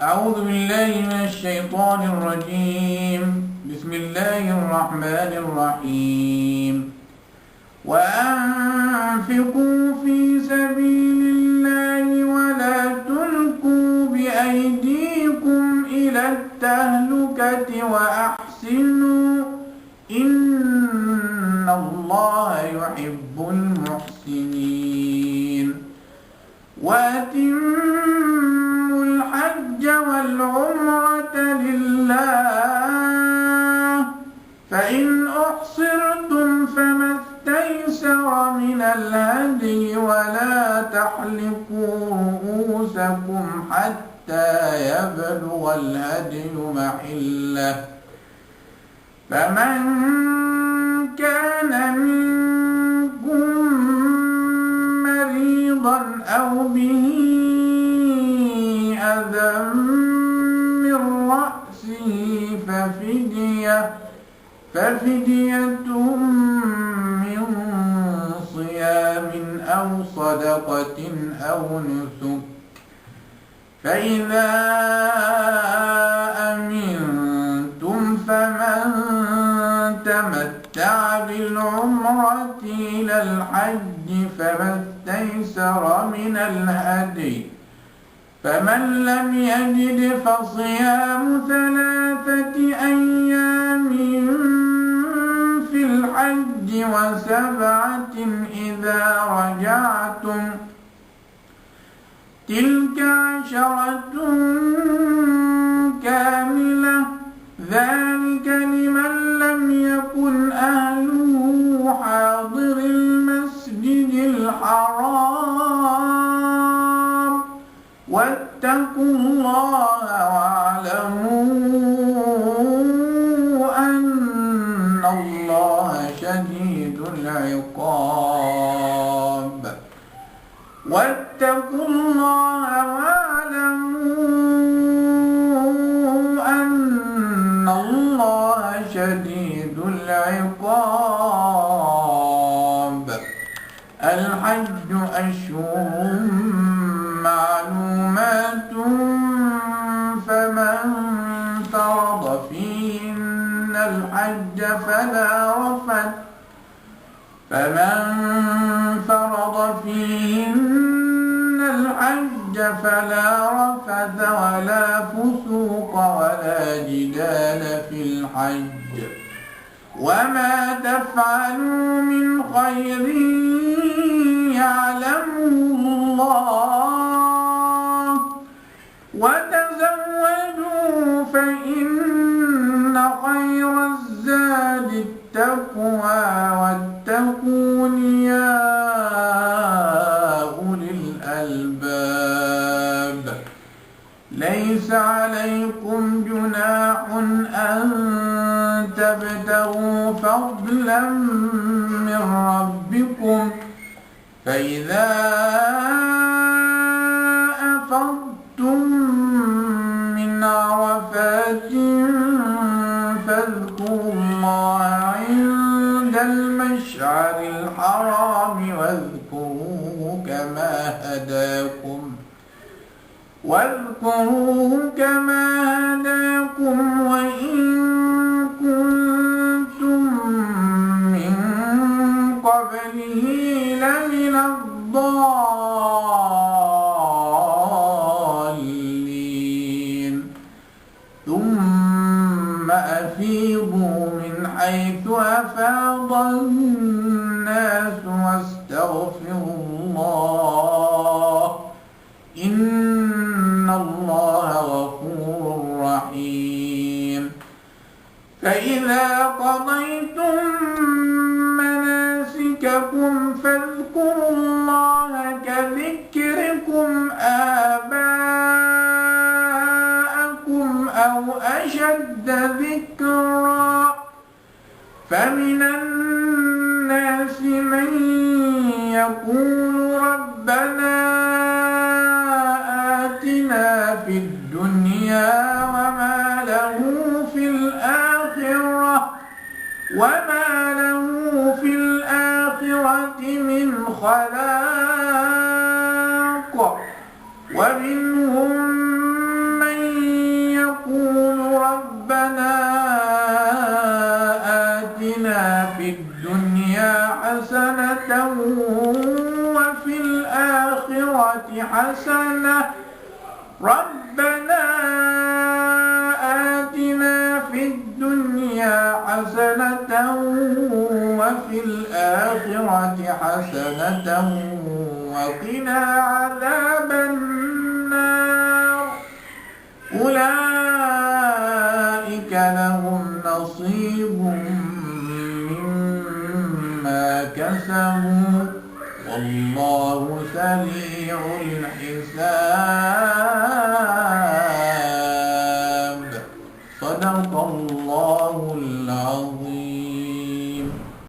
أعوذ بالله من الشيطان الرجيم. بسم الله الرحمن الرحيم. وأنفقوا في سبيل الله ولا تلقوا بأيديكم إلى التهلكة وأحسنوا إن الله يحب المحسنين. وأتموا الحج والعمرة لله، فإن أحصرتم فما استيسر من الهدي، ولا تحلقوا رؤوسكم حتى يبلغ الهدي محله، فمن كان منكم مريضا أو به أذى من رأسه ففدية من صيام أو صدقة أو نسك، فإذا أمنتم فمن تمتع بالعمرة إلى الحج فما استيسر من الهدي، فمن لم يجد فصيام 3 أيام في الحج و7 إذا رجعتم، تلك 10 كاملة، ذلك لمن لم يكن أهله حاضر المسجد الحرام. واتقوا الله واعلموا أن الله شديد العقاب. واتقوا الله واعلموا أن الله شديد العقاب. الحج أشهر معلومات، فمن فرض فيهن الحج فلا رفث ولا فسوق ولا جدال في الحج، وما تفعلوا من خير يعلمه الله، وتزودوا فإن خير الزاد التقوى، واتقون يا أولي الألباب. ليس عليكم جناح أن تبتغوا فضلا من ربكم، فإذا أفضتم من عرفات فاذكروا الله عند المشعر الحرام، واذكروه كما هداكم وإن كنتم من قبله لمن الضالين. ثم أفيضوا من حيث أفاض الناس واستغفروا الله، إن الله غفور رحيم. فإذا قضيتم مناسككم فاذكروا الله كذكركم آباءكم أو أشد ذكرا، فمن الناس من يقول ربنا آتنا في الدنيا وما له في الآخرة من خلاق، ومنهم من حسنة ربنا آتنا في الدنيا حسنة وفي الآخرة حسنة وقنا عذاب النار أولئك لهم نصيب مما كسبوا والله سريع الحساب.